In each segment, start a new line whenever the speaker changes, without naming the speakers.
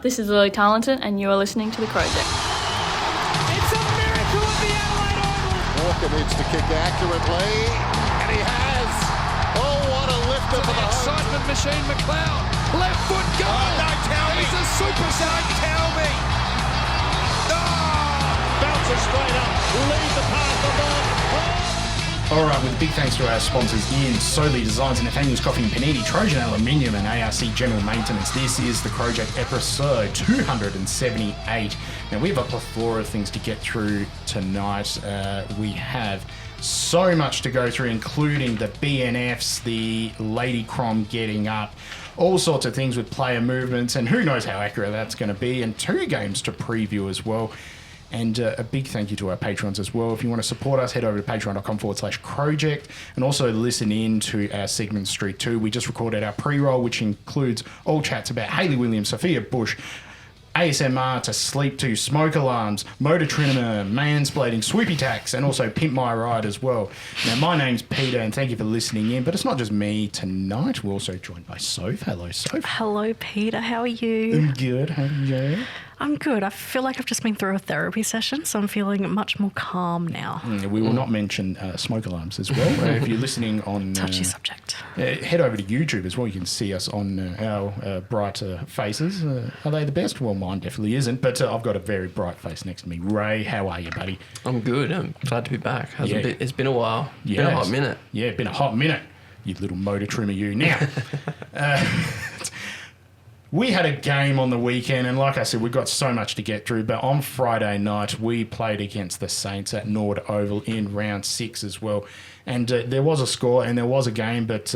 This is Lily Tarleton, and you are listening to The Crowject.
It's a miracle at the Adelaide Oval.
Walker needs to kick accurately, and he has. Oh, what a lifter for the
excitement machine, McLeod. Left foot goal.
Oh, don't tell me.
He's a superstar.
Don't tell me. Oh, bounces straight up. Lead the path the ball.
All right, with a big thanks to our sponsors Ian, Solely Designs and Nathaniel's Coffee and Panini, Trojan Aluminium and ARC General Maintenance. This is the Crowject episode 278. Now, we have a plethora of things to get through tonight. We have so much to go through, including the BNFs, the Lady Crom getting up, all sorts of things with player movements, and who knows how accurate that's going to be, and 2 games to preview as well. And a big thank you to our patrons as well. If you want to support us, head over to patreon.com/Crowject and also listen in to our segment Street 2. We just recorded our pre-roll, which includes all chats about Hayley Williams, Sophia Bush, ASMR to sleep to, smoke alarms, motor trimmer, mansplaining, swoopy tax, and also Pimp My Ride as well. Now, my name's Peter, and thank you for listening in. But it's not just me tonight. We're also joined by Soph. Hello, Soph.
Hello, Peter. How are you?
I'm good. How are you?
I'm good. I feel like I've just been through a therapy session, so I'm feeling much more calm now.
We will not mention smoke alarms as well. If you're listening on...
Touchy subject.
Head over to YouTube as well. You can see us on our bright faces. Are they the best? Well, mine definitely isn't, but I've got a very bright face next to me. Ray, how are you, buddy?
I'm good. I'm glad to be back. It's been a while.
Yeah,
been a hot minute.
Yeah, been a hot minute, you little motor trimmer, you. Now... We had a game on the weekend, and like I said, we've got so much to get through. But on Friday night, we played against the Saints at Nord Oval in round 6 as well. And there was a score and there was a game, but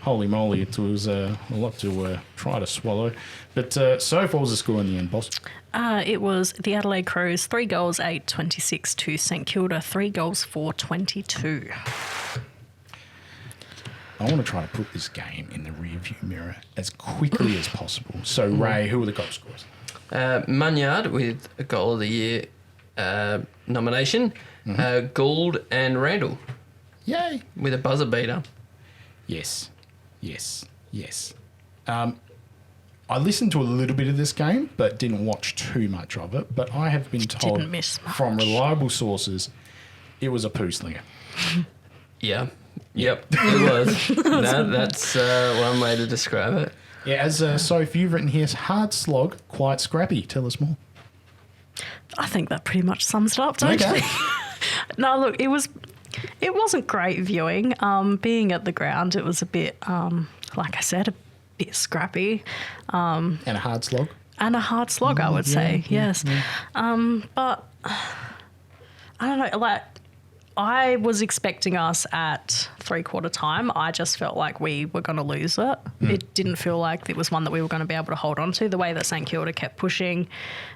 holy moly, it was a lot to try to swallow. But so far was the score in the end, boss?
It was the Adelaide Crows, 3 goals, 8-26 to St Kilda, 3 goals, 4-22.
I want to try to put this game in the rearview mirror as quickly as possible. So, Ray, who were the goal scorers?
Munyard with a Goal of the Year nomination. Gould and Randall.
Yay.
With a buzzer beater.
Yes. I listened to a little bit of this game, but didn't watch too much of it. But I have been told
Didn't miss much.
from reliable sources it was a poo slinger.
Yeah. Yep, it was. That's one way to describe it.
Yeah, as Sophie, you've written here, hard slog, quite scrappy. Tell us more.
I think that pretty much sums it up, don't
Okay.
you? No, look, it wasn't great viewing. Being at the ground, it was a bit, like I said, a bit scrappy.
And a hard slog?
And a hard slog, I would say, yes. Yeah. But I don't know, like, I was expecting us at 3/4 time. I just felt like we were going to lose it. It didn't feel like it was one that we were going to be able to hold on to, the way that St Kilda kept pushing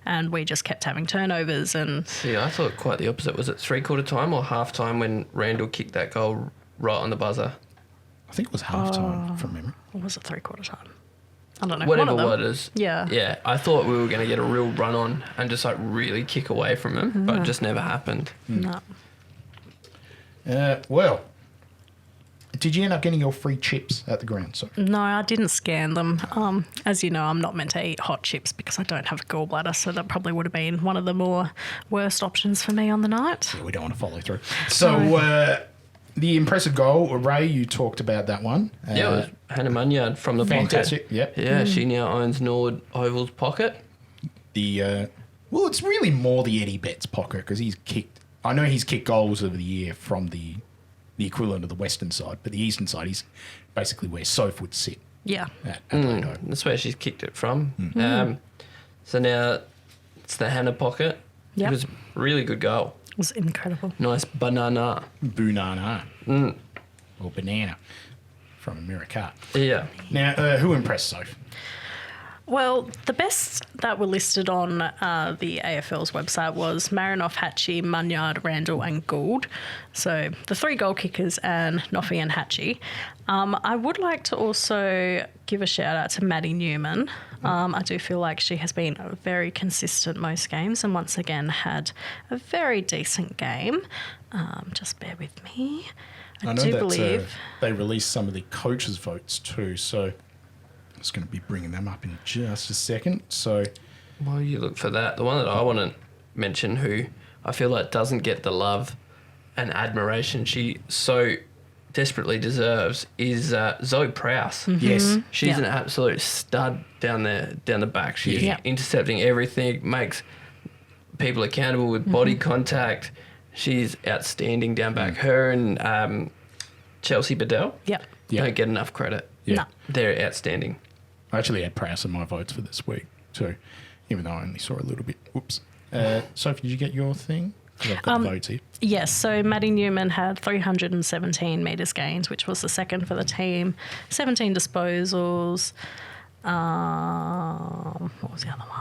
and we just kept having turnovers. And
See, I thought quite the opposite. Was it 3/4 time or half time when Randall kicked that goal right on the buzzer?
I think it was half time from memory.
or was it 3/4 time? I don't know.
Whatever
one of
what
them.
it is.
Yeah.
Yeah, I thought we were going to get a real run on and just like really kick away from him, but it just never happened.
No.
Well, did you end up getting your free chips at the ground? So
No, I didn't scan them. As you know, I'm not meant to eat hot chips because I don't have a gallbladder, so that probably would have been one of the more worst options for me on the night.
yeah, we don't want to follow through. So the impressive goal, Ray, you talked about that one.
Yeah, it was Hannah Munyard from the
Fantastic,
pocket.
yep.
Yeah, she now owns Nord Oval's pocket.
Well, it's really more the Eddie Betts pocket because he's kicked. I know he's kicked goals of the year from the equivalent of the western side, but the eastern side, he's basically where Soph would sit
Yeah.
at Adelaide Oval.
That's where she's kicked it from. So now it's the Hannah pocket.
Yep.
It was a really good goal.
It was incredible.
Nice banana.
Bunana. Or banana from America.
Yeah.
Now, who impressed Soph?
Well, the best that were listed on the AFL's website was Marinoff, Hatchie, Munyard, Randall and Gould. So the 3 goal kickers and Noffy and Hatchie. I would like to also give a shout out to Maddie Newman. I do feel like she has been very consistent most games and once again had a very decent game. Just bear with me. I
know
do
that
believe
they released some of the coaches' votes too, so I'm just going to be bringing them up in just a second. So
While you look for that, the one that I want to mention who I feel like doesn't get the love and admiration she so desperately deserves is Zoe Prowse.
Yes.
She's an absolute stud down the back. She's intercepting everything, makes people accountable with body contact. She's outstanding down back. Her and Chelsea Bedell don't get enough credit.
Yeah.
No.
They're outstanding.
I actually had Prowse in my votes for this week, too, even though I only saw a little bit. Whoops. Sophie, did you get your thing? 'Cause I've got the votes here.
Yes, so Maddie Newman had 317 metres gains, which was the second for the team. 17 disposals. What was the other one?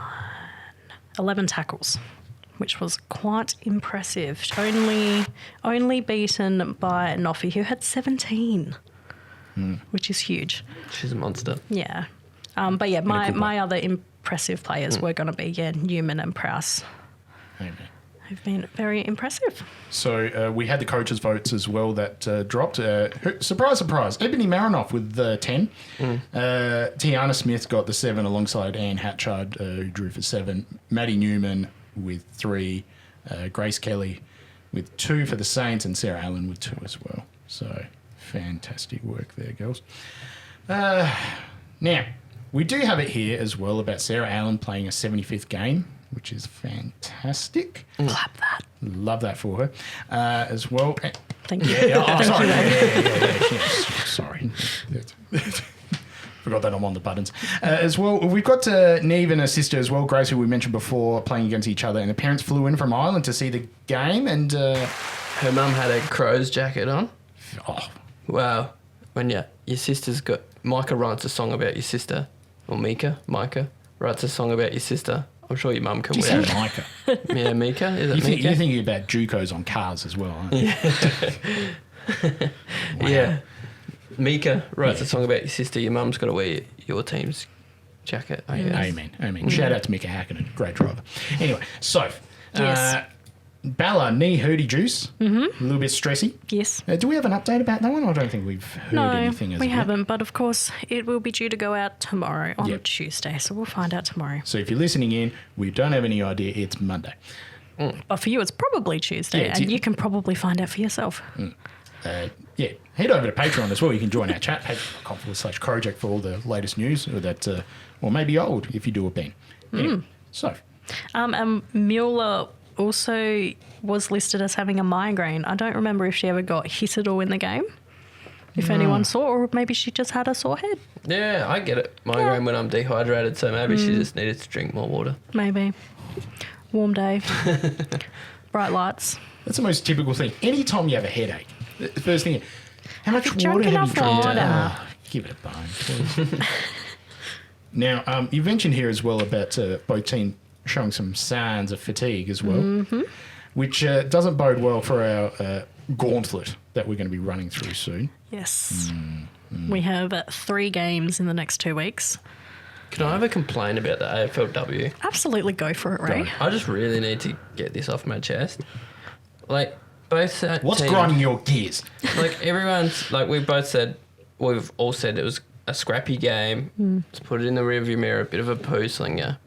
11 tackles, which was quite impressive. Only beaten by Noffy, who had 17, which is huge.
She's a monster.
Yeah. But yeah, my other impressive players were going to be, Newman and Prowse.
Amen.
Who've been very impressive.
So we had the coaches' votes as well that dropped. Surprise, surprise. Ebony Marinoff with 10. Tiana Smith got the 7 alongside Anne Hatchard, who drew for 7. Maddie Newman with 3. Grace Kelly with 2 for the Saints, and Sarah Allen with 2 as well. So fantastic work there, girls. Now, we do have it here as well about Sarah Allen playing a 75th game, which is fantastic.
Clap that.
Love that for her as well.
Thank you.
Sorry. Sorry. Forgot that I'm on the buttons. As well, we've got Neve and her sister as well, Grace, who we mentioned before, playing against each other. And the parents flew in from Ireland to see the game. And
her mum had a Crows jacket on.
oh,
Wow. When your sister's got... Micah writes a song about your sister. Or Micah writes a song about your sister. I'm sure your mum can
you
wear
say
it.
Micah.
Yeah, Mika? Is it
You're
Mika?
thinking about Jucos on cars as well, aren't you?
Yeah. Mika writes a song about your sister. Your mum's got to wear your team's jacket. I guess.
Amen. Shout out to Mika Hakkinen, great driver. Anyway, so
Yes.
Bella, knee hurdy juice, a little bit stressy.
Yes.
Do we have an update about that one? I don't think we've heard anything as
we
of yet.
haven't. But of course, it will be due to go out tomorrow on
Yep.
Tuesday. So we'll find out tomorrow.
So if you're listening in, we don't have any idea. It's Monday.
But for you, it's probably Tuesday,
Yeah,
and you can probably find out for yourself.
Head over to Patreon as well. You can join our chat, patreon.com/Crowject for all the latest news, or maybe old if you do a Ben. Anyway, so
And Mueller also was listed as having a migraine. I don't remember if she ever got hit at all in the game. If anyone saw, or maybe she just had a sore head.
Yeah, I get it. Migraine when I'm dehydrated, so maybe she just needed to drink more water.
Maybe. Warm day. Bright lights.
that's the most typical thing. Anytime you have a headache, the first thing, how much
you
water
drunk
have you
enough
drunk?
water?
Give it a bone, please. Now, you mentioned here as well about both teams showing some signs of fatigue as well, which doesn't bode well for our gauntlet that we're going to be running through soon.
Yes. We have 3 games in the next 2 weeks.
Can I have a complaint about the AFLW?
Absolutely go for it, Ray.
I just really need to get this off my chest. Like, both
What's
teams,
grinding your gears?
like everyone's like we've all said it was a scrappy game. Let's put it in the rearview mirror, a bit of a poo slinger.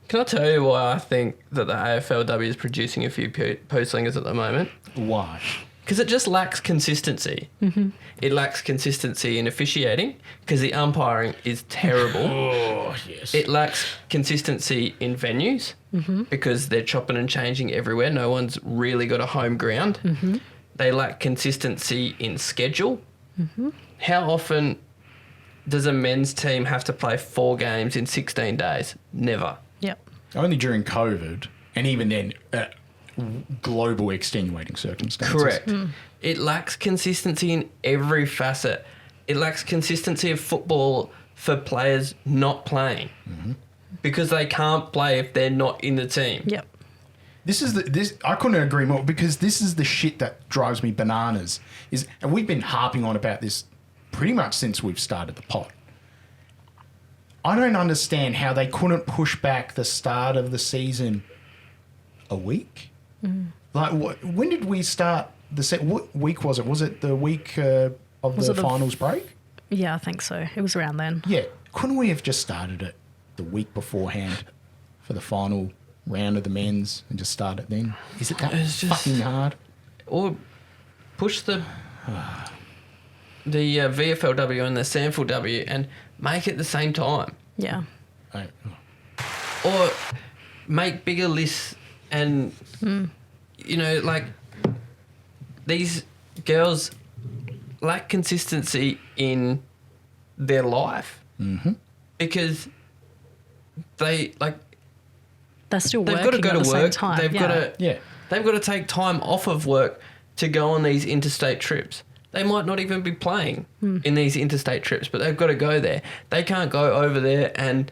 Can I tell you why I think that the AFLW is producing a few poo slingers at the moment?
Why?
Because it just lacks consistency. It lacks consistency in officiating because the umpiring is terrible.
Oh, yes.
It lacks consistency in venues because they're chopping and changing everywhere. No one's really got a home ground. They lack consistency in schedule. How often does a men's team have to play 4 games in 16 days? Never.
Yep.
Only during COVID, and even then, global extenuating circumstances.
Correct. It lacks consistency in every facet. It lacks consistency of football for players not playing because they can't play if they're not in the team.
Yep.
This I couldn't agree more, because this is the shit that drives me bananas. And we've been harping on about this pretty much since we've started the pod. I don't understand how they couldn't push back the start of the season a week. Like, when did we start what week was it? Was it the week of
Was
the
it the
finals break?
Yeah, I think so. It was around then.
Yeah. Couldn't we have just started it the week beforehand? for the final round of the men's and just start it then? Is it that
It's just-
fucking hard?
Or push the VFLW and the SANFLW and make it the same time.
Yeah.
I-
Or make bigger lists and, you know, like, these girls lack consistency in their life. Mm-hmm. Because they, like,
They're still
they've
working
got to go
at
to
the
work.
same time.
They've got to,
Yeah.
they've got to take time off of work to go on these interstate trips. They might not even be playing in these interstate trips, but they've got to go there. They can't go over there and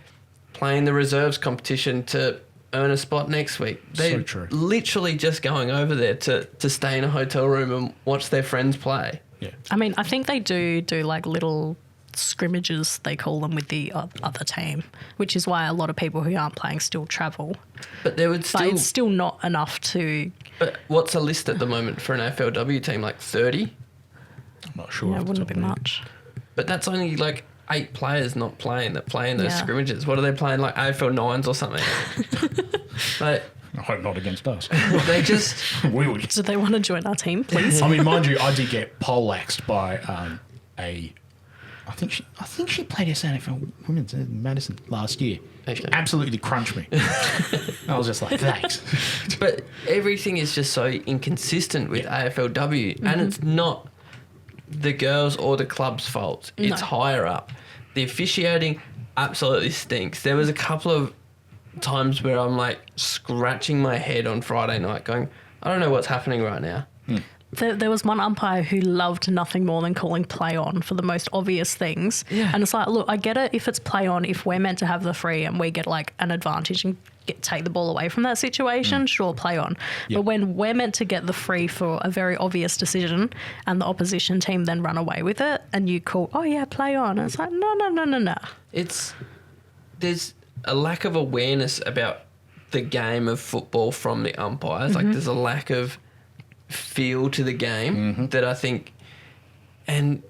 play in the reserves competition to earn a spot next week. They're
true.
literally just going over there to stay in a hotel room and watch their friends play.
Yeah.
I mean, I think they do like little scrimmages, they call them, with the other team, which is why a lot of people who aren't playing still travel.
But there would
But
still...
it's still not enough to...
But what's a list at the moment for an AFLW team? Like 30?
I'm not sure.
Yeah,
off
it
the
wouldn't
top
be
of my head.
much.
But that's only like 8 players not playing that play in those
Yeah.
scrimmages. What are they playing, like AFL 9s or something? Like,
I hope not against us.
they just...
We would.
Do they want to join our team, please?
I mean, mind you, I did get poleaxed by I think she played SANFL Women's in Madison last year. She
Okay.
absolutely crunched me. I was just like, thanks.
But everything is just so inconsistent with AFLW, and it's not the girls or the club's fault. It's
No.
higher up. The officiating absolutely stinks. There was a couple of times where I'm like scratching my head on Friday night going, I don't know what's happening right now.
There was one umpire who loved nothing more than calling play on for the most obvious things.
Yeah.
And it's like, look, I get it if it's play on, if we're meant to have the free and we get like an advantage and take the ball away from that situation, sure, play on.
Yep.
But when we're meant to get the free for a very obvious decision and the opposition team then run away with it and you call, oh yeah, play on. And it's like, no.
There's a lack of awareness about the game of football from the umpires. Like there's a lack of feel to the game that I think, and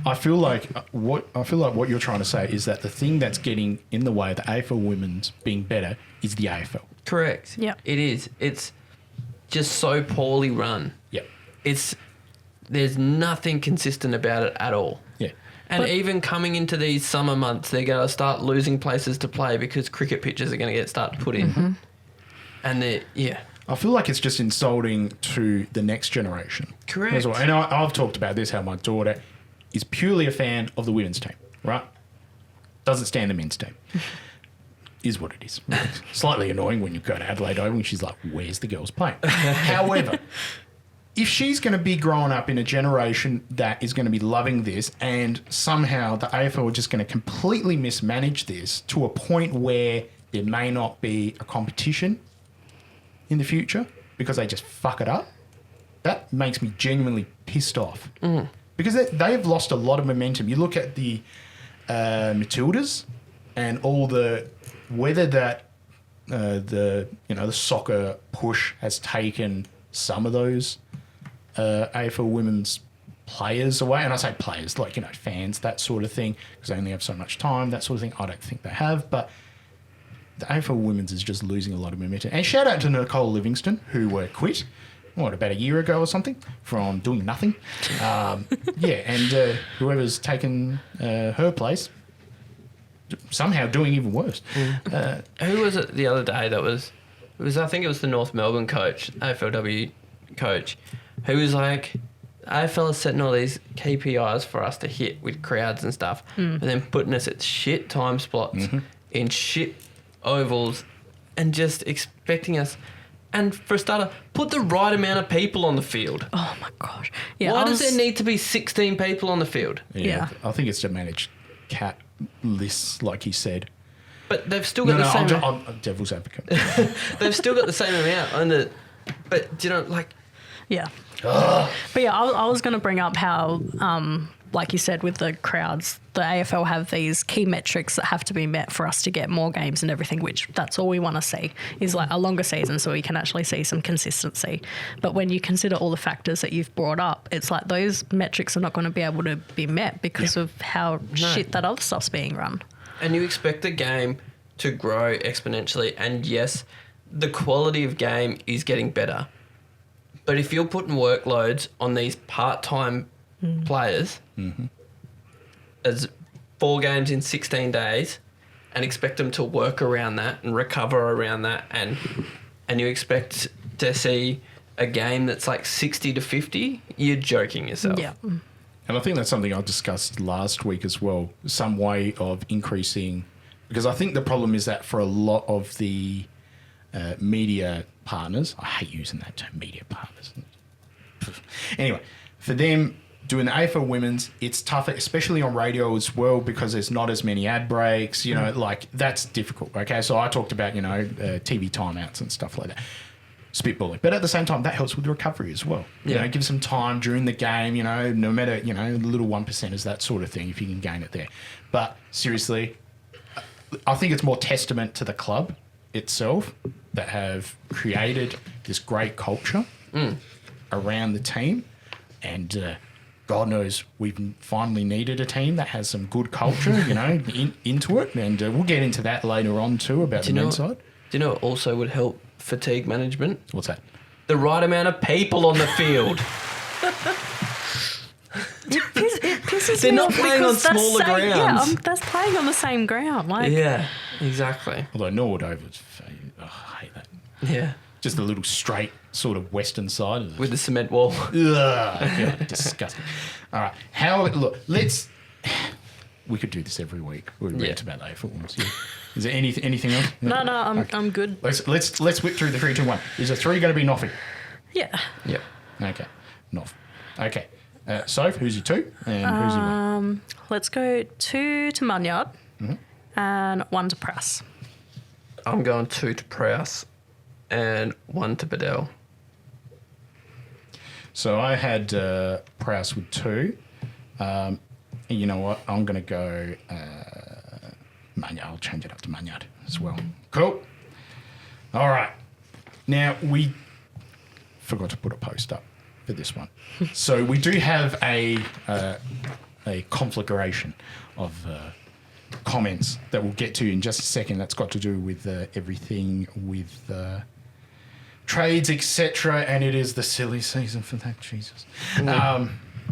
I feel like what you're trying to say is that the thing that's getting in the way of the AFL women's being better is the AFL.
correct.
Yeah.
It is. It's just so poorly run.
Yep.
There's nothing consistent about it at all.
Yeah.
And
But-
even coming into these summer months, they're going to start losing places to play because cricket pitches are going to start put in. And
I feel like it's just insulting to the next generation.
Correct.
As well. And I've talked about this, how my daughter is purely a fan of the women's team, right? Doesn't stand the men's team. Is what it is. Slightly annoying when you go to Adelaide Oval and she's like, where's the girls playing? However, if she's going to be growing up in a generation that is going to be loving this and somehow the AFL are just going to completely mismanage this to a point where there may not be a competition in the future because they just fuck it up, that makes me genuinely pissed off. Because they've lost a lot of momentum. You look at the Matildas and all the whether that the soccer push has taken some of those AFL women's players away, and I say players like fans, that sort of thing, because they only have so much time, that sort of thing. I don't think they have, but the AFL women's is just losing a lot of momentum. And shout out to Nicole Livingston, who quit, about a year ago or something, from doing nothing. And whoever's taken her place, somehow doing even worse.
who was it the other day that was I think it was the North Melbourne coach, AFLW coach, who was like, AFL is setting all these KPIs for us to hit with crowds and stuff, but then putting us at shit time slots in shit ovals and just expecting us. And for a starter, put the right amount of people on the field.
Oh my gosh. Yeah.
Why does there need to be 16 people on the field?
Yeah.
I think it's to manage cat lists, like he said.
But they've still got the same.
I'm devil's advocate.
They've still got the same amount on the. But do you know, like,
Yeah. But yeah, I was going to bring up how, like you said, with the crowds, the AFL have these key metrics that have to be met for us to get more games and everything, which that's all we want to see is like a longer season so we can actually see some consistency. But when you consider all the factors that you've brought up, it's like those metrics are not going to be able to be met because of how shit that other stuff's being run.
and you expect a game to grow exponentially. And yes, the quality of game is getting better. But if you're putting workloads on these part-time players as 4 games in 16 days and expect them to work around that and recover around that and you expect to see a game that's like 60 to 50, you're joking yourself.
Yeah.
And I think that's something I discussed last week as well, some way of increasing, because I think the problem is that for a lot of the media partners, I hate using that term, media partners. Anyway, for them doing the AFL Women's, it's tougher, especially on radio as well, because there's not as many ad breaks, you know, like that's difficult. Okay, so I talked about, TV timeouts and stuff like that. Spitballing. But at the same time, that helps with the recovery as well. You know, give some time during the game, no matter, little 1%ers, that sort of thing, if you can gain it there. But seriously, I think it's more testament to the club itself that have created this great culture around the team. And God knows we've finally needed a team that has some good culture, into it. And we'll get into that later on too about the men's side.
Do you know what also would help fatigue management?
What's that?
The right amount of people on the field.
It pisses
They're
me
not
off
playing on
because that's
smaller
same-
grounds.
Yeah, that's playing on the same ground. Like,
Yeah, exactly.
Although Norwood Over's, I hate that.
Yeah.
Just a little straight sort of western side of it.
With the cement wall.
Ugh, yeah, disgusting. All right, we could do this every week. We rant about AFL. Yeah. Is there anything else?
No, I'm good.
Let's whip through the 3, 2, 1. Is the 3 going to be Noffy?
Yeah.
Yep.
Okay, Noff. Okay, Soph, who's your 2 and who's your 1?
Let's go 2 to Munyard and 1 to Press.
I'm going 2 to Prowse and 1 to Bedell.
So I had Prowse with 2. And you know what? I'm going to go Munyard. I'll change it up to Munyard as well. Cool. All right. Now, we forgot to put a post up for this one. So we do have a conflagration of comments that we'll get to in just a second. That's got to do with everything with trades, etc. And it is the silly season for that, Jesus. Now,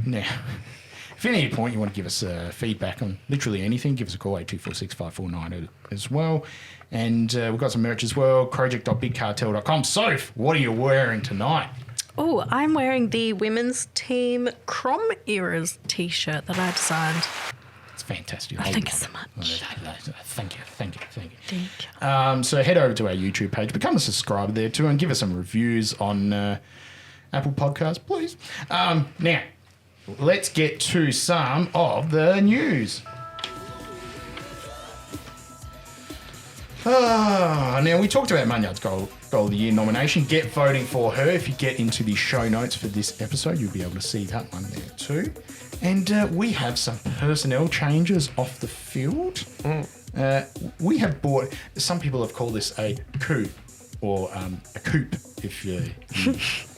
if at any point you want to give us feedback on literally anything, give us a call, 8246 as well. And we've got some merch as well, crowject.bigcartel.com. Soph, what are you wearing tonight?
Oh, I'm wearing the women's team Crom Eras t-shirt that I designed.
It's fantastic.
Thank you so much.
Thank you.
Thank you.
So head over to our YouTube page, become a subscriber there too, and give us some reviews on Apple Podcasts, please. Now, let's get to some of the news. Now, we talked about Munyard's Goal of the Year nomination. Get voting for her. If you get into the show notes for this episode, you'll be able to see that one there too. And we have some personnel changes off the field. We have bought, some people have called this a coup, or a coupe if you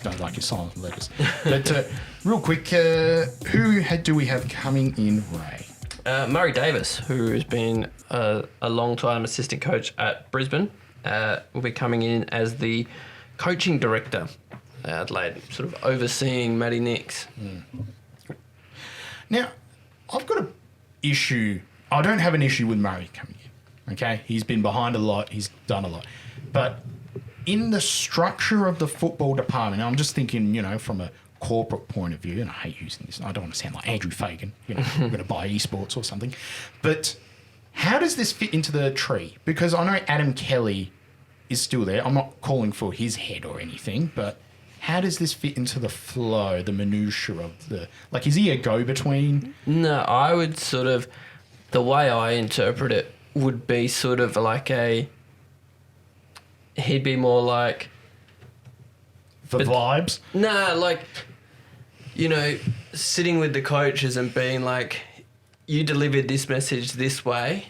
don't like your silent letters. But real quick, who do we have coming in, Ray?
Murray Davis, who has been a long-time assistant coach at Brisbane, will be coming in as the coaching director at Adelaide, sort of overseeing Matty Nix.
Now, I've got an issue. I don't have an issue with Murray coming in, okay? He's been behind a lot. He's done a lot. But in the structure of the football department, I'm just thinking, from a corporate point of view, and I hate using this, I don't want to sound like Andrew Fagan, we're going to buy esports or something, but how does this fit into the tree? Because I know Adam Kelly is still there. I'm not calling for his head or anything, but how does this fit into the flow, the minutiae of the... Like, is he a go-between?
No, I would the way I interpret it would be sort of like he'd be more like...
For vibes?
Nah, like, sitting with the coaches and being like, you delivered this message this way.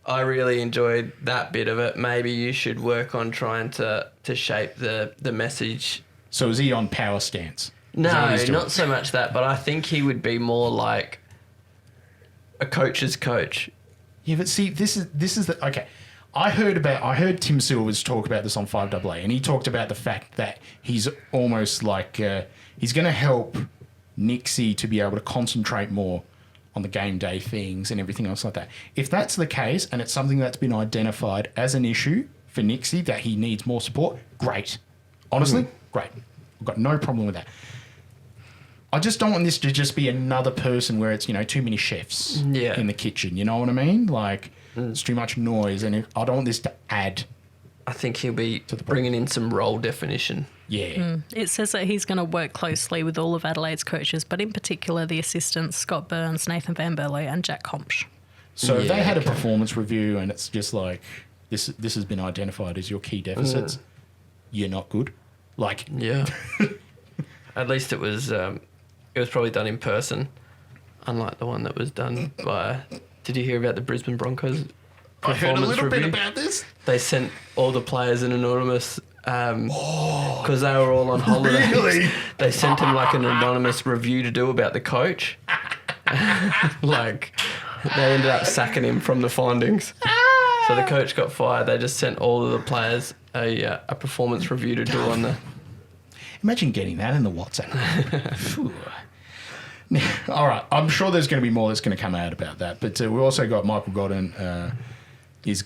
I really enjoyed that bit of it. Maybe you should work on trying to shape the message.
So is he on power stance?
No, not so much that, but I think he would be more like a coach's coach.
Yeah, but see, this is the... Okay, I heard Tim Silvers talk about this on 5AA, and he talked about the fact that he's almost like he's going to help Nixie to be able to concentrate more on the game day things and everything else like that. If that's the case, and it's something that's been identified as an issue for Nixie, that he needs more support, great. Honestly, great. I've got no problem with that. I just don't want this to just be another person where it's, too many chefs in the kitchen. You know what I mean? Like, it's too much noise, and I don't want this to add.
I think he'll be bringing in some role definition.
Yeah.
It says that he's going to work closely with all of Adelaide's coaches, but in particular the assistants Scott Burns, Nathan Van Berlo and Jack Compsch.
So if they had a performance review and it's just like, this has been identified as your key deficits, you're not good. Like...
Yeah. At least it was probably done in person, unlike the one that was done by... Did you hear about the Brisbane Broncos
I heard a little
review?
bit about this.
They sent all the players an anonymous... Because they were all on holidays.
Really?
They sent him like an anonymous review to do about the coach. Like, they ended up sacking him from the findings. So the coach got fired. They just sent all of the players a performance review to do on the...
Imagine getting that in the WhatsApp. Phew. Now, all right, I'm sure there's going to be more that's going to come out about that. But we've also got Michael Godden. Is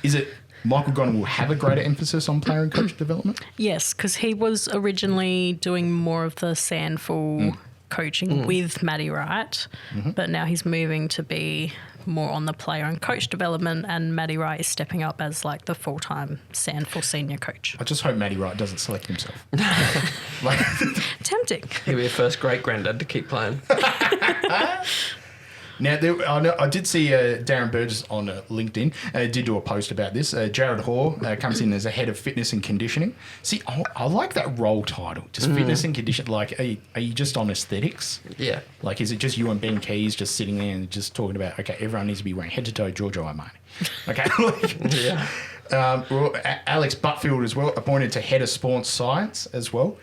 it Michael Godden will have a greater emphasis on player and coach development?
Yes, because he was originally doing more of the Sandful coaching with Matty Wright, but now he's moving to be more on the player and coach development, and Matty Wright is stepping up as like the full-time Sandful senior coach.
I just hope Matty Wright doesn't select himself. Like,
Tempting.
He'll be a first great-granddad to keep playing.
now, I did see Darren Burgess on LinkedIn did do a post about this. Jared Hoare comes in as a head of fitness and conditioning. See, I like that role title, just fitness and conditioning. Like, are you just on aesthetics?
Yeah.
Like, is it just you and Ben Keys just sitting there and just talking about, okay, everyone needs to be wearing head-to-toe Giorgio Armani. Okay?
Yeah.
Alex Butfield as well, appointed to head of sports science as well.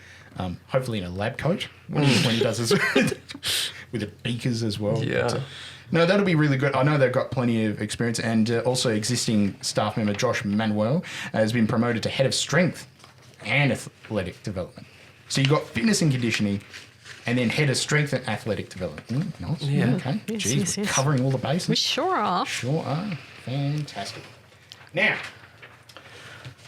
Hopefully in a lab coat when he does his... with the beakers as well.
Yeah.
But, no, that'll be really good. I know they've got plenty of experience, and also existing staff member Josh Manuel has been promoted to head of strength and athletic development. So you've got fitness and conditioning, and then head of strength and athletic development. Nice.
Yeah.
Okay.
Yes,
Jeez,
yes,
we're
yes.
covering all the bases.
We sure are.
Sure are. Fantastic. Now,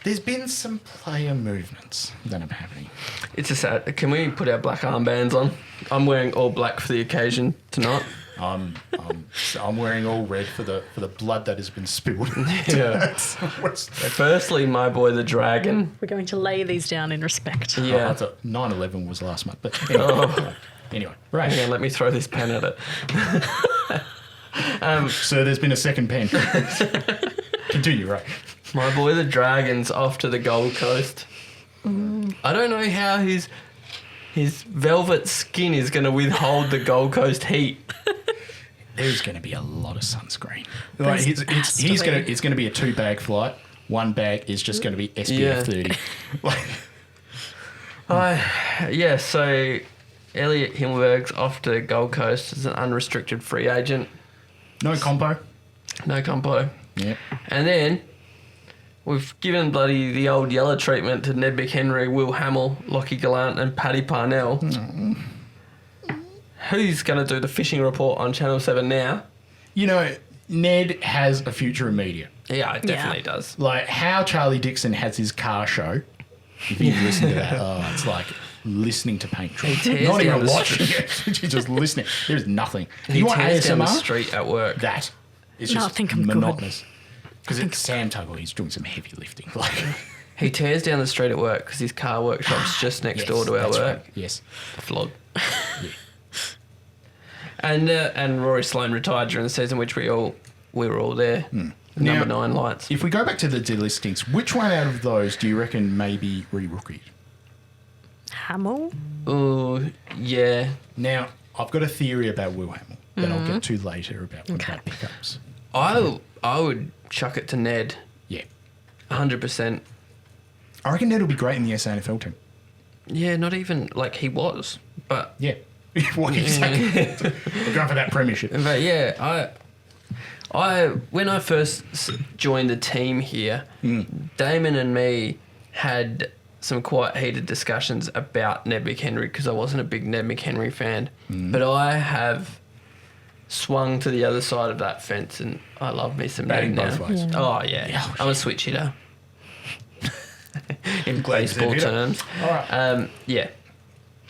there's been some player movements that are happening.
It's a sad... Can we put our black armbands on? I'm wearing all black for the occasion tonight.
I'm wearing all red for the blood that has been spilled.
Yeah. Firstly, my boy the Dragon.
We're going to lay these down in respect.
I
Yeah.
thought 9/11 was last month, but anyway. Anyway, right.
Hang on, let me throw this pen at it.
So there's been a second pen. Continue, right?
My boy the Dragon's off to the Gold Coast. I don't know how his velvet skin is going to withhold the Gold Coast heat.
There's going to be a lot of sunscreen.
There's
Like, it's going to be a 2-bag flight. One bag is just going to be SPF 30. Like,
So Elliot Himmelberg's off to Gold Coast as an unrestricted free agent.
no compo.
No compo.
Yeah.
And then we've given bloody the old yellow treatment to Ned McHenry, Will Hamill, Lockie Gallant and Paddy Parnell. Who's going to do the fishing report on Channel 7 now?
You know, Ned has a future in media.
Yeah, it definitely does.
Like how Charlie Dixon has his car show. If you listen to that, it's like listening to paint dry.
tears
Not
down
even
the
watching it. You're just listening. There's nothing.
He
You want
tears down the
ASMR?
street at work.
That. It's
No, I
just
think I'm good.
monotonous. Because it's Sam Tuggle. He's doing some heavy lifting. Like,
He tears down the street at work because his car workshop's just next door to our
that's
work.
right. Yes.
Flog.
Yeah.
And Rory Sloane retired during the season, which we were all there. Number 9 lights.
If we go back to the delistings, which one out of those do you reckon maybe re-rookied?
Hamill?
Oh, yeah.
Now, I've got a theory about Will Hamill that I'll get to later about what about pickups.
I would chuck it to Ned.
Yeah.
100%.
I reckon Ned will be great in the SANFL team.
Yeah, not even like he was, but
Yeah. What exactly? We're going for that premiership.
yeah, When I first joined the team here, Damon and me had some quite heated discussions about Ned McHenry because I wasn't a big Ned McHenry fan. But I have swung to the other side of that fence and I love me some
Batting
Ned now.
both ways.
Oh, yeah. I'm a switch hitter. In baseball terms.
All right.
Yeah.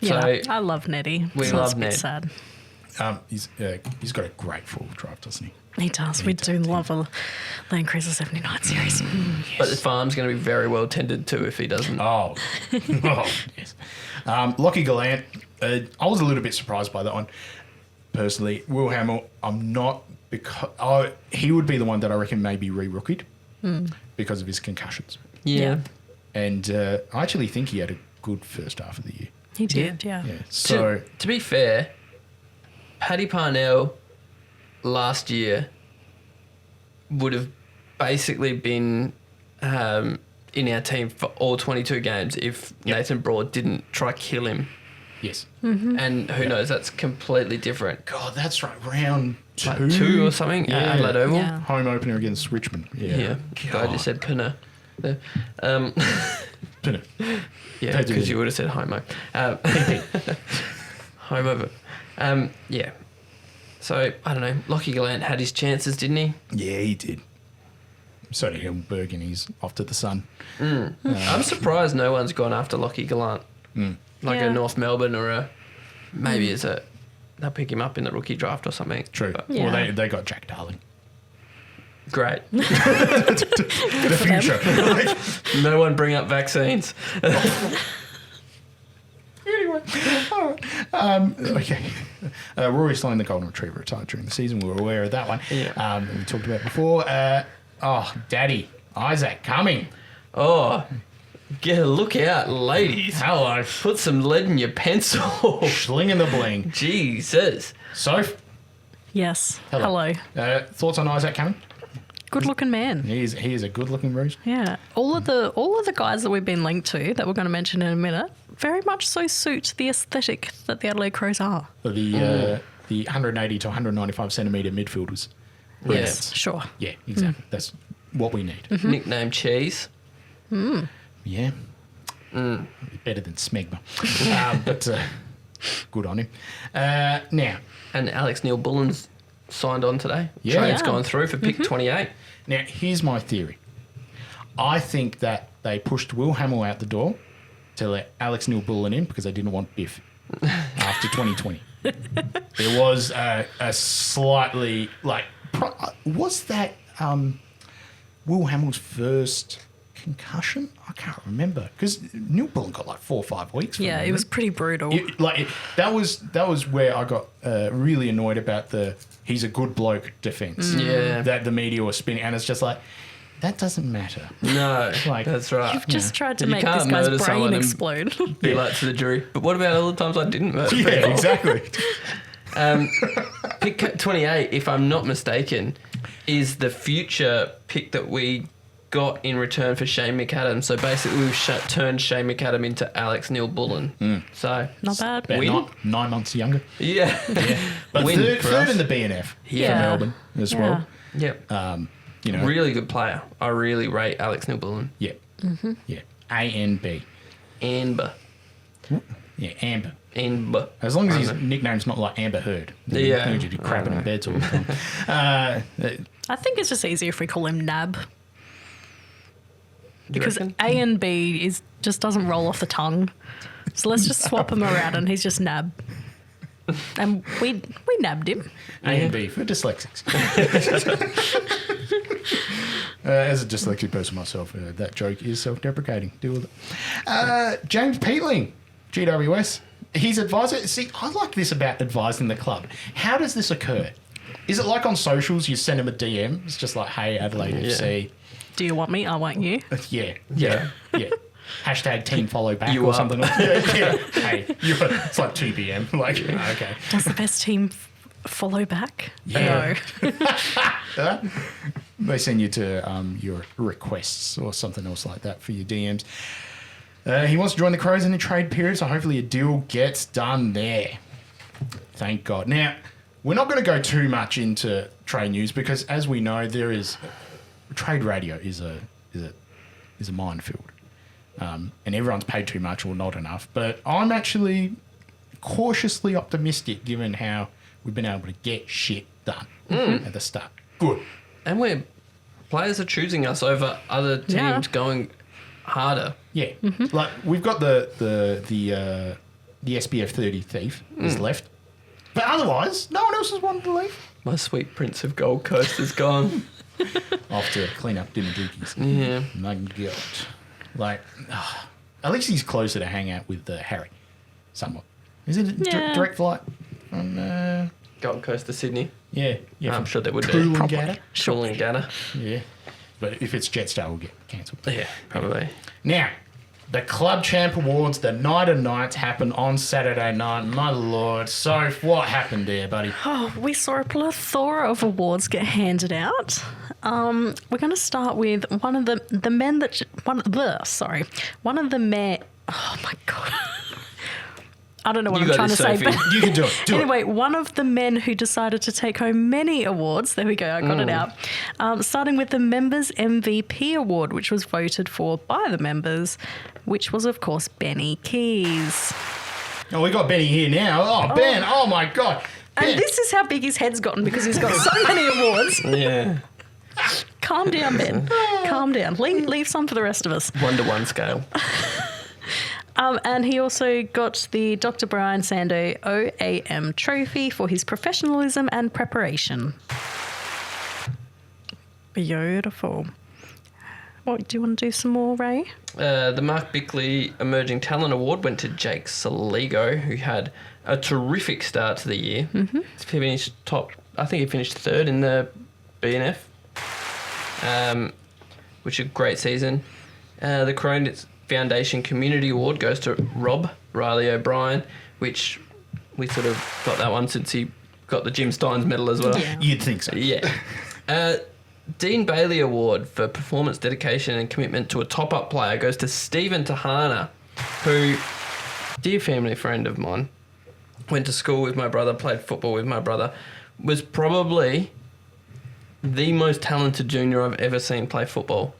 Yeah,
So
I love Nettie.
we
So
love
it's a bit
Ned.
sad.
He's got a great full drive, doesn't he?
He does. We do love a Land Cruiser 79 series.
But the farm's going to be very well tended to if he doesn't.
Oh, yes. Lockie Gallant, I was a little bit surprised by that one. Personally, Will Hamill, I'm not, because he would be the one that I reckon maybe re-rookied because of his concussions.
Yeah.
And I actually think he had a good first half of the year.
He did, yeah.
Yeah. So
To be fair, Paddy Parnell last year would have basically been in our team for all 22 games if Nathan Broad didn't try kill him.
yes.
And who knows, that's completely different.
God, that's right. Round two,
Like 2 or something at
Yeah.
Adelaide Oval.
Yeah.
home opener against Richmond.
Yeah. I just said pinner. Yeah,
Pinner.
because you would have said homo. Homo. Yeah. So, I don't know. Lockie Gallant had his chances, didn't he?
Yeah, he did. So did Hildenberg, and he's off to the sun.
I'm surprised no one's gone after Lockie Gallant. Like
Yeah.
a North Melbourne or a... Maybe as a... They'll pick him up in the rookie draft or something.
True.
But
Yeah.
Well, they got Jack Darling.
great.
The future.
No one bring up vaccines.
Anyway, all right. Okay. Rory Sloane, the Golden Retriever, retired during the season. We were aware of that one.
Yeah.
We talked about before. Daddy, Isaac Cumming.
Oh, look out, ladies.
Hello.
Put some lead in your pencil.
Slinging the bling.
Jesus.
Soph,
Yes.
hello.
Hello.
Thoughts on Isaac Cumming?
Good looking man.
He is a good-looking roost.
Yeah. All of the guys that we've been linked to that we're going to mention in a minute very much so suit the aesthetic that the Adelaide Crows are.
The 180 to 195 centimetre midfielders.
Yes.
Sure.
Yeah, exactly. That's what we need.
Nickname Cheese.
Yeah. Better than Smegma. But good on him. Now,
And Alex Neil Bullen's signed on today.
Yeah.
Trade's
Yeah.
gone through for pick 28.
Now, here's my theory. I think that they pushed Will Hamill out the door to let Alex Neil Bullen in because they didn't want Biff after 2020. There was a slightly, was that Will Hamill's first concussion? I can't remember because Neil Bullen got 4 or 5 weeks. from
Yeah,
him.
it was pretty brutal.
That was where I got really annoyed about the he's a good bloke defence.
Yeah.
That the media was spinning, and it's just like that doesn't matter.
No,
Like-
that's right.
You've just tried to
You
make
can't
this guy's
murder someone
brain
and-
explode.
Be like to the jury. But what about all the times I didn't murder people?
Yeah, exactly.
Pick 28, if I'm not mistaken, is the future pick that we got in return for Shane McAdam. So basically, we've turned Shane McAdam into Alex Neil Bullen. So
Not bad.
About
Win?
9 months younger.
yeah,
But
Win
third
for us.
in the BNF for
Yeah.
Melbourne as well.
Yep. Really good player. I really rate Alex Neil Bullen.
Yeah. Yeah. ANB.
Amber.
Yeah, Amber.
Amber.
As long as his nickname's not like Amber Heard.
Yeah.
Heard you do crapping in beds all the time.
I think it's just easier if we call him Nab. Because
reckon?
A and B just doesn't roll off the tongue. So let's just swap him around and he's just Nab. And we nabbed him.
ANB for dyslexics. As a dyslexic person myself, that joke is self-deprecating. Deal with it. James Peatling, GWS. His advisor. See, I like this about advising the club. How does this occur? Is it like on socials, you send him a DM? It's just like, hey, Adelaide FC.
Do you want me? I want you.
Yeah. Hashtag team follow back
You
or
up.
something like that. Yeah. Hey, it's like 2 p.m. Like, okay.
Does the best team follow back?
Yeah.
No.
They send you to your requests or something else like that for your DMs. He wants to join the Crows in the trade period, so hopefully a deal gets done there. Thank God. Now, we're not going to go too much into trade news because, as we know, there is trade radio is a minefield, and everyone's paid too much or not enough. But I'm actually cautiously optimistic given how we've been able to get shit done at the start. Good.
And where players are choosing us over other teams going harder.
Yeah. Like we've got the SBF 30 thief is left. But otherwise, no one else has wanted to leave.
My sweet Prince of Gold Coast is gone.
Off to clean up dinner dookies.
Yeah.
My God. Like, at least he's closer to hang out with Harry, somewhat. Is it a direct flight from...
Gold Coast to Sydney.
Yeah.
I'm sure they would do.
Coolangatta.
Coolangatta.
Yeah. But if it's Jetstar, we'll get cancelled.
Yeah, probably.
Now, the Club Champ Awards, the Night of Nights, happen on Saturday night. My Lord. So, what happened there, buddy?
Oh, we saw a plethora of awards get handed out. We're going to start with one of the men that... One of the men... Oh, my God. I don't know what I'm trying to say, but
you can do it.
Anyway, one of the men who decided to take home many awards, there we go, I got it out, starting with the Members MVP Award, which was voted for by the members, which was, of course, Benny Keys.
Oh, we got Benny here now. Oh, Ben, oh my God. Ben.
And this is how big his head's gotten because he's got so many awards.
Yeah.
Calm down, Ben. Calm down. Leave some for the rest of us.
1-to-1 scale.
And he also got the Dr. Brian Sando OAM trophy for his professionalism and preparation. Beautiful. What, do you want to do some more, Ray?
The Mark Bickley Emerging Talent Award went to Jake Saligo, who had a terrific start to the year. Mm-hmm. He finished I think he finished third in the BNF, which is a great season. The Corona Foundation Community Award goes to Rob Riley O'Brien, which we sort of got that one since he got the Jim Steins medal as well.
Yeah.
You'd think so.
Yeah. Dean Bailey Award for performance, dedication and commitment to a top-up player goes to Stephen Tahana, who, dear family friend of mine, went to school with my brother, played football with my brother, was probably the most talented junior I've ever seen play football,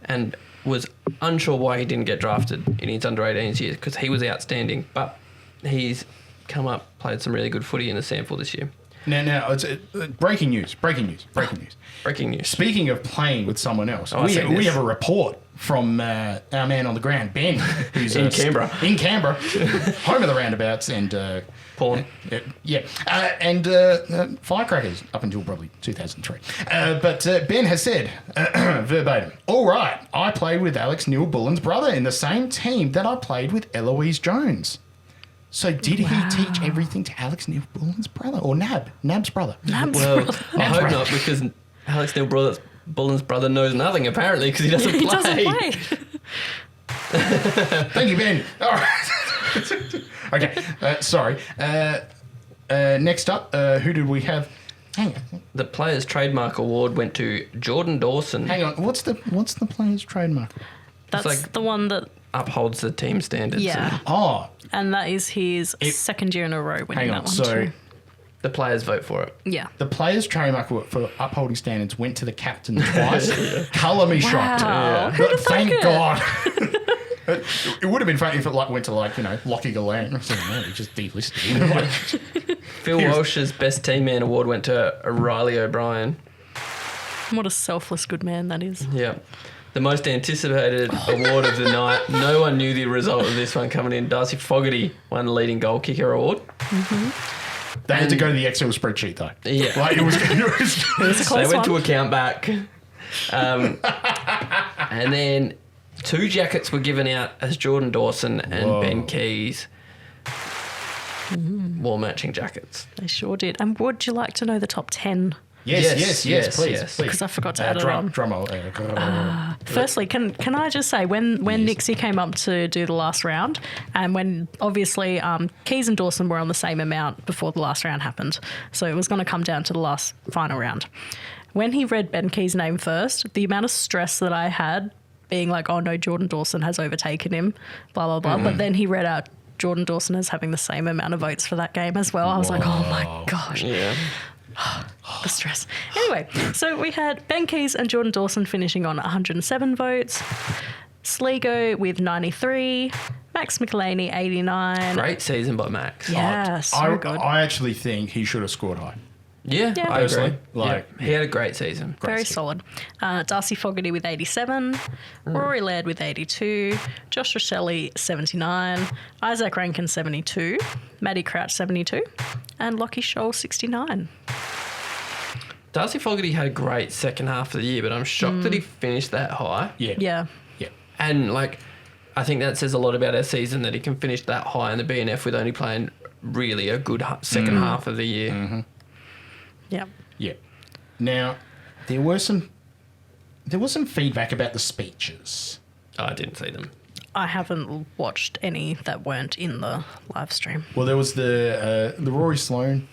and was unsure why he didn't get drafted in his under-18s years because he was outstanding, but he's come up, played some really good footy in the sample this year.
Now, it's breaking news.
Breaking news.
Speaking of playing with someone else,
Oh,
we have a report from our man on the ground, Ben, who's
In Canberra.
Home of the roundabouts and...
Porn.
And firecrackers up until probably 2003. But Ben has said, verbatim, all right, I played with Alex Neil-Bullen's brother in the same team that I played with Eloise Jones. So did he teach everything to Alex Neil-Bullen's brother or Nab's brother?
Well, I hope not, because Alex Neil-Bullen's brother knows nothing, apparently, because he doesn't play.
He doesn't play.
Thank you, Ben. All right. Okay, sorry. Next up, who did we have? Hang on.
The Players' Trademark Award went to Jordan Dawson.
Hang on. What's the Players' Trademark?
That's
like-
the one that...
Upholds the team standards.
Yeah.
Oh,
And that is his second year in a row winning
hang
that
on.
one
So
too.
The players vote for it.
Yeah.
the Players' Trademark for upholding standards went to the captain twice. Colour me shocked.
Wow.
But thank God. It would have been funny if it went to Lockie Galan or something. No, it just delisted.
Phil Walsh's Best Team Man Award went to Riley O'Brien.
What a selfless good man that is.
Yeah. The most anticipated award of the night. No one knew the result of this one coming in. Darcy Fogarty won the leading goal kicker award.
They had to go to the Excel spreadsheet though.
Yeah.
Like it was
It was a
They
close
went to
one.
account back. And then 2 jackets were given out as Jordan Dawson and Ben Keys. Wore matching jackets.
They sure did. And would you like to know the top 10?
Yes, please.
Because I forgot to add it on.
Drum roll.
Firstly, can I just say, when Nixie came up to do the last round, and when obviously Keys and Dawson were on the same amount before the last round happened, so it was going to come down to the last final round. When he read Ben Keys' name first, the amount of stress that I had being like, oh no, Jordan Dawson has overtaken him, blah, blah, blah. But then he read out Jordan Dawson as having the same amount of votes for that game as well. I was like, oh my gosh.
Yeah.
The stress. Anyway, so we had Ben Keys and Jordan Dawson finishing on 107 votes. Sligo with 93. Max McElhaney, 89.
Great season by Max.
Yeah, so good.
I actually think he should have scored high.
Yeah,
Yeah.
I agree.
Personally, like-
Yeah, he had a great season.
Very solid. Darcy Fogarty with 87. Rory Laird with 82. Joshua Shelley, 79. Isaac Rankin, 72. Maddie Crouch, 72. And Lockie Scholl, 69.
Darcy Fogarty had a great second half of the year, but I'm shocked that he finished that high.
Yeah.
Yeah.
Yeah.
And, like, I think that says a lot about our season that he can finish that high in the BNF with only playing really a good second half of the year.
Mm-hmm.
Yeah.
Yeah. Now, there was some feedback about the speeches.
I didn't see them.
I haven't watched any that weren't in the live stream.
Well, there was the Rory Sloane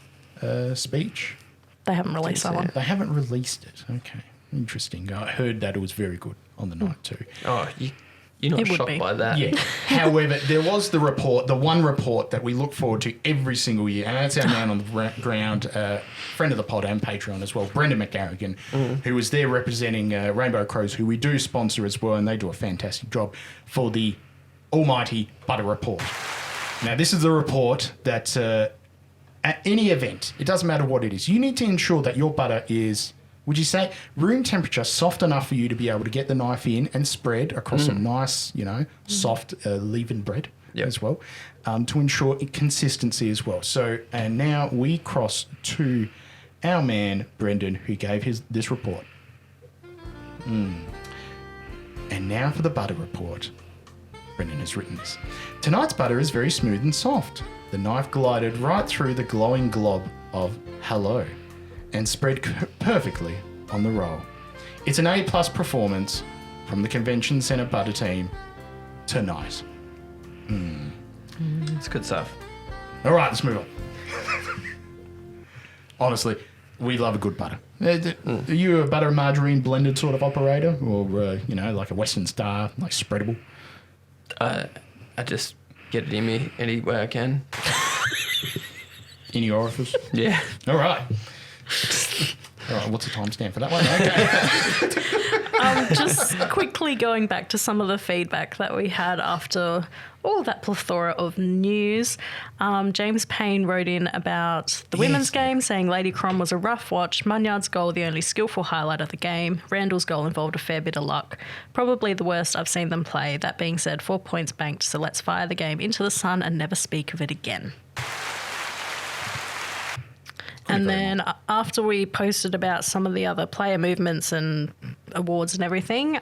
speech.
They haven't released that one.
They haven't released it. Okay, interesting. I heard that it was very good on the night too.
Oh, you're not
It would
shocked
be.
by that.
Yeah. However, there was the report, the one report that we look forward to every single year, and that's our man on the ground, friend of the pod and Patreon as well, Brendan McGarrigan, who was there representing Rainbow Crows, who we do sponsor as well, and they do a fantastic job for the almighty Butter Report. Now, this is the report that at any event, it doesn't matter what it is, you need to ensure that your butter is, would you say, room temperature, soft enough for you to be able to get the knife in and spread across some nice, soft leavened bread as well, to ensure consistency as well. So, and now we cross to our man, Brendan, who gave this report. And now for the butter report. Brendan has written this. Tonight's butter is very smooth and soft. The knife glided right through the glowing glob of hello and spread perfectly on the roll. It's an A+ performance from the Convention Centre butter team tonight.
It's good stuff.
All right, let's move on. Honestly, we love a good butter. Are you a butter and margarine blended sort of operator, or like a Western Star, like spreadable?
I just get it in me any way I can.
In your orifice?
Yeah.
All right. All right, what's the timestamp for that one? Okay.
Just quickly going back to some of the feedback that we had after all that plethora of news. James Payne wrote in about the women's game, saying Lady Crom was a rough watch. Munyard's goal, the only skillful highlight of the game. Randall's goal involved a fair bit of luck. Probably the worst I've seen them play. That being said, 4 points banked, so let's fire the game into the sun and never speak of it again. And then after we posted about some of the other player movements and awards and everything,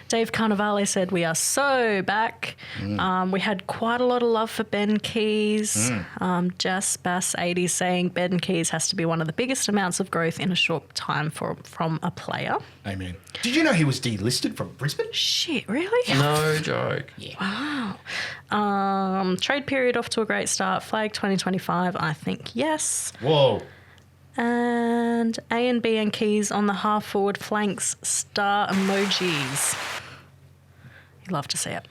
Dave Carnivale said, we are so back. We had quite a lot of love for Ben Keys. Jess Bass 80 saying Ben Keys has to be one of the biggest amounts of growth in a short time from a player.
Amen. Did you know he was delisted from Brisbane?
Shit, really?
No joke.
Wow. Trade period off to a great start. Flag 2025, I think yes.
Whoa.
And A and B and Keys on the half forward flanks, star emojis. You'd love to see it.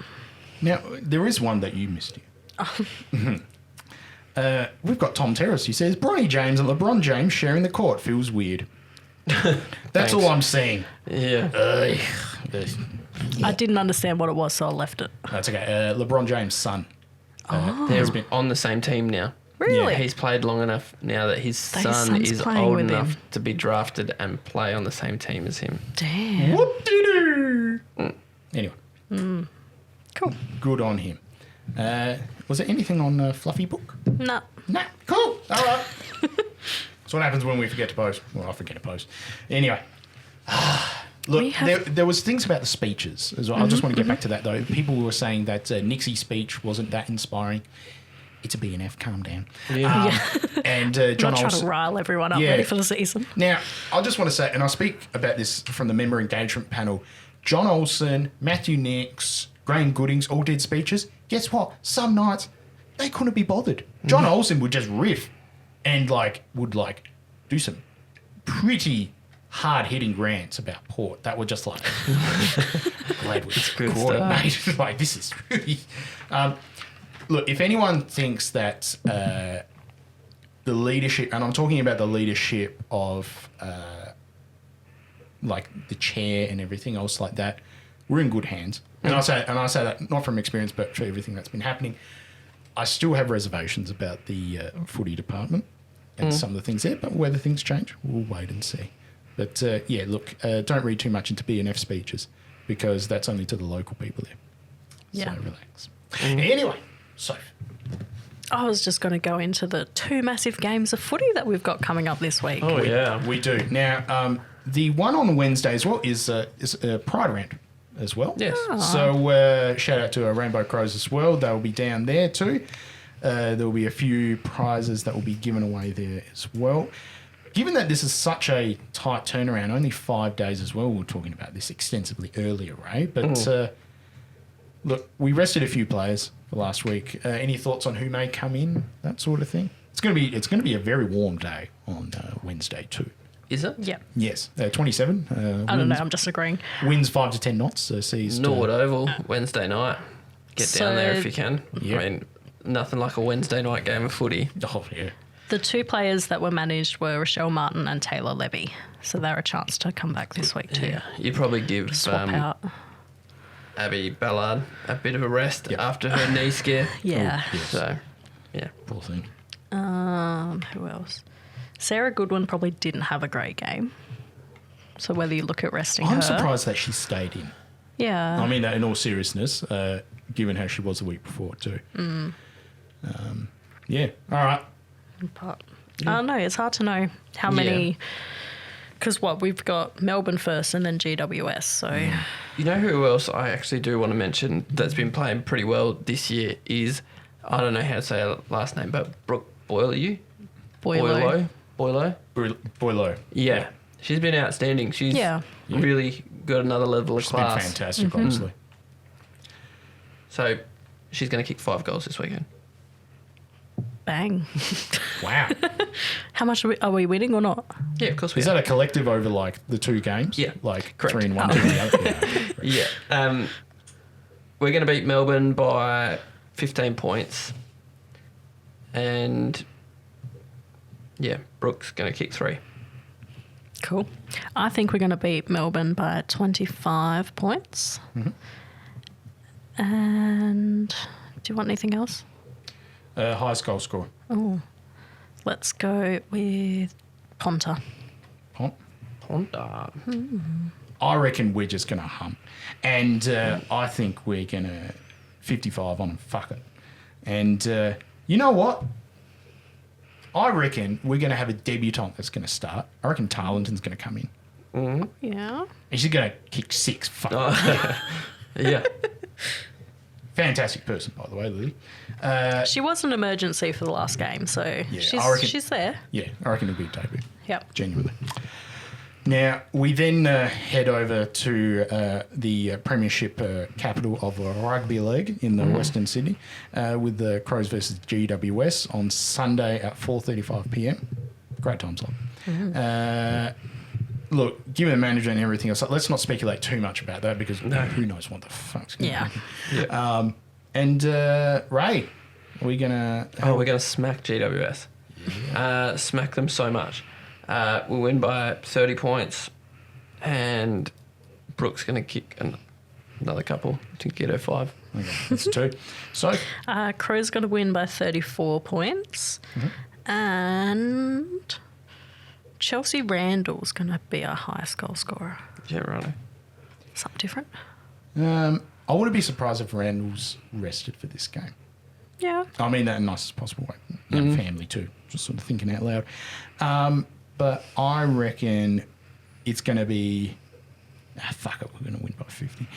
Now, there is one that you missed here. We've got Tom Terrace. He says, Bronny James and LeBron James sharing the court feels weird. That's all I'm saying.
Yeah.
I didn't understand what it was, so I left it.
That's okay. LeBron James' son.
They're on the same team now.
Really?
Yeah, he's played long enough now that his son
son's
is
playing
old
with
enough
him.
to be drafted and play on the same team as him.
Damn.
Whoop-de-doo. Anyway,
Cool.
good on him. Was there anything on Fluffy Book?
No.
Nah, cool. All right. That's what happens when we forget to post. Well, I forget to post. Anyway. Look, there was things about the speeches as well. I just want to get back to that, though. People were saying that Nixie's speech wasn't that inspiring. It's a BNF, calm down.
Yeah.
And
I'm
John
not trying
Olsen.
to rile everyone up
Yeah.
ready for the season.
Now, I just want to say, and I'll speak about this from the member engagement panel, John Olsen, Matthew Nix, Graham Goodings all did speeches. Guess what? Some nights, they couldn't be bothered. John Olsen would just riff and, would do some pretty hard-hitting rants about Port that were just like, glad we
good
caught it,
stuff.
mate. This is really... look, if anyone thinks that the leadership, and I'm talking about the leadership of like the chair and everything else like that, we're in good hands. And I say that not from experience, but for everything that's been happening. I still have reservations about the footy department and some of the things there, but whether things change, we'll wait and see. But yeah, look, don't read too much into BNF speeches because that's only to the local people there.
Yeah.
So relax. Anyway, so
I was just going to go into the 2 massive games of footy that we've got coming up this week.
Oh, yeah.
we do. Now, the one on Wednesday as well is Pride Round as well.
Yes.
So shout out to Rainbow Crows as well. They'll be down there too. There will be a few prizes that will be given away there as well. Given that this is such a tight turnaround, only 5 days as well, we were talking about this extensively earlier, Ray. But look, we rested a few players for last week. Any thoughts on who may come in, that sort of thing? It's going to be a very warm day on Wednesday too.
Is it?
Yeah.
Yes, 27.
I don't know, I'm just agreeing.
Winds 5 to 10 knots. Seas
Norwood Oval, Wednesday night. Get down there if you can.
Yeah.
I mean, nothing like a Wednesday night game of footy.
Oh, yeah.
The 2 players that were managed were Rochelle Martin and Taylor Levy. So they're a chance to come back this week too.
Yeah. You probably give
Swap out.
Abby Ballard a bit of a rest after her knee scare.
Yeah.
Yes.
So, yeah.
Poor thing.
Who else? Sarah Goodwin probably didn't have a great game. So whether you look at resting her.
I'm surprised that she stayed in.
Yeah.
I mean that in all seriousness, given how she was the week before too. Yeah. All right.
But I don't know. It's hard to know how many. Because we've got Melbourne first and then GWS. So
You know who else I actually do want to mention that's been playing pretty well this year is, I don't know how to say her last name, but Brooke Boileau.
Boileau.
Yeah. She's been outstanding. She's really got another level of
She's
class.
been fantastic, honestly.
So she's going to kick 5 goals this weekend.
bang.
Wow.
How much are we winning or not?
Yeah, of course we
Is
are.
that a collective over like the 2 games?
Yeah.
Like
Correct.
3 and 1, 2 and the other? Yeah.
Yeah. We're going to beat Melbourne by 15 points. And, yeah, Brooke's going to kick 3.
Cool. I think we're going to beat Melbourne by 25 points.
Mm-hmm.
And do you want anything else?
Highest goal score.
Oh, let's go with Ponta.
Honda.
I reckon we're just going to hump. And I think we're going to 55 on them. Fuck it. And you know what? I reckon we're going to have a debutant that's going to start. I reckon Tarleton's going to come in.
Mm-hmm.
Yeah.
And she's going to kick 6. Fuck it.
Yeah.
Fantastic person, by the way, Lily.
She was an emergency for the last game, so
I reckon-
she's there.
Yeah, I reckon it'll be a debut.
Yep.
Genuinely. Now, we then head over to the Premiership capital of Rugby League in the Western Sydney with the Crows versus GWS on Sunday at 4:35 p.m. Great time slot. Look, given the manager and everything else, let's not speculate too much about that because who knows what the fuck's going to happen.
Yeah.
And Ray, are we going to...
Oh, we're going to smack GWS. Yeah. Smack them so much. We'll win by 30 points, and Brooke's going to kick another couple to get her 5.
Okay, that's 2. So,
Crow's going to win by 34 points. And Chelsea Randall's going to be our highest goal scorer.
Yeah, right.
Something different.
I wouldn't be surprised if Randall's rested for this game.
Yeah.
I mean that in the nicest possible way. And family too. Just sort of thinking out loud. But I reckon it's going to be... fuck it, we're going to win by 50.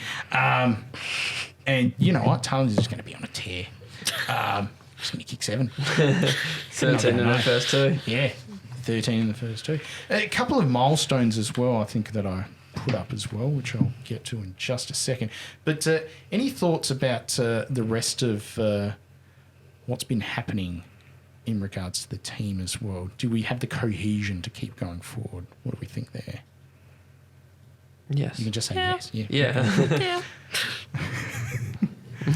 And you know what? Talon's just going to be on a tear. Just going to kick 7.
13 in the first 2.
Yeah, 13 in the first 2. A couple of milestones as well, I think, that I put up as well, which I'll get to in just a second. But any thoughts about the rest of what's been happening in regards to the team as well? Do we have the cohesion to keep going forward? What do we think there?
Yes.
You can just say
Yeah.
yes. Yeah.
Yeah.
Yeah.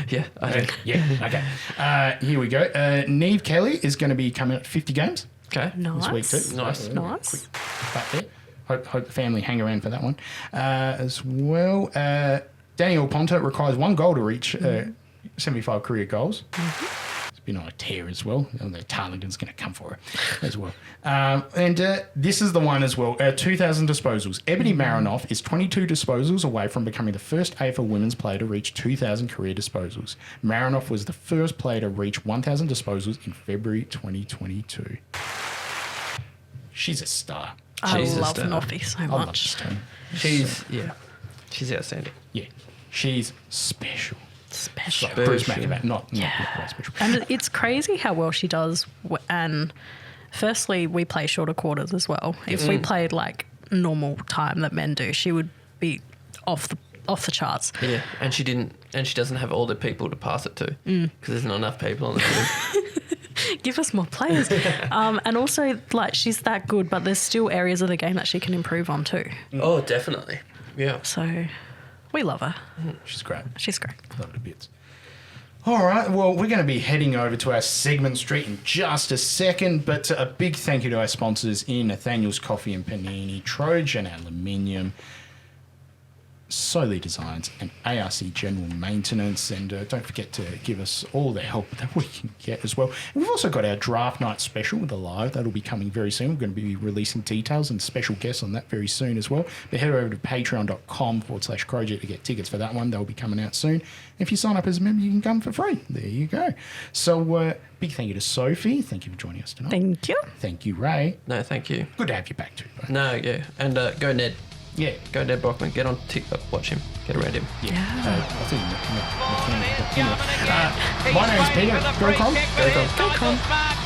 Yeah, I do.
Yeah, okay. Here we go. Neve Kelly is going to be coming at 50 games
Okay.
this week too.
Nice.
Nice.
Back there. Hope the family hang around for that one. As well, Daniel Ponta requires 1 goal to reach 75 career goals. It's been on a tear as well. Tarleton's going to come for it as well. And this is the one as well. 2,000 disposals. Ebony Marinoff is 22 disposals away from becoming the first AFL women's player to reach 2,000 career disposals. Marinoff was the first player to reach 1,000 disposals in February 2022. She's a star.
I
She's a
love
star.
Noffy so
I love
much.
this team.
She's outstanding.
Yeah, she's special.
Special.
Bruce
Special.
McAvat, not
Yeah.
special.
And it's crazy how well she does. And firstly, we play shorter quarters as well. If we played like normal time that men do, she would be off the charts.
Yeah, and she doesn't have all the people to pass it to because there's not enough people on the team.
Give us more players. And also, like, she's that good, but there's still areas of the game that she can improve on too.
Oh, definitely. Yeah.
So we love her.
She's great.
She's great.
Love the bits. All right, well, we're going to be heading over to our segment street in just a second, but a big thank you to our sponsors in Nathaniel's Coffee and Panini, Trojan Aluminium, Sophie Designs, and ARC General Maintenance. And don't forget to give us all the help that we can get as well. And we've also got our draft night special with the live. That'll be coming very soon. We're going to be releasing details and special guests on that very soon as well. But head over to patreon.com/Crowject to get tickets for that one. They'll be coming out soon. If you sign up as a member, you can come for free. There you go. So big thank you to Sophie. Thank you for joining us tonight.
Thank you.
Thank you, Ray.
No, thank you.
Good to have you back too. Bro.
No, yeah. And go Ned.
Yeah.
Go Ned Brockman. Get on TikTok. Watch him. Get around him.
Yeah. I think my name's Peter. Go Crom.
Go, Con.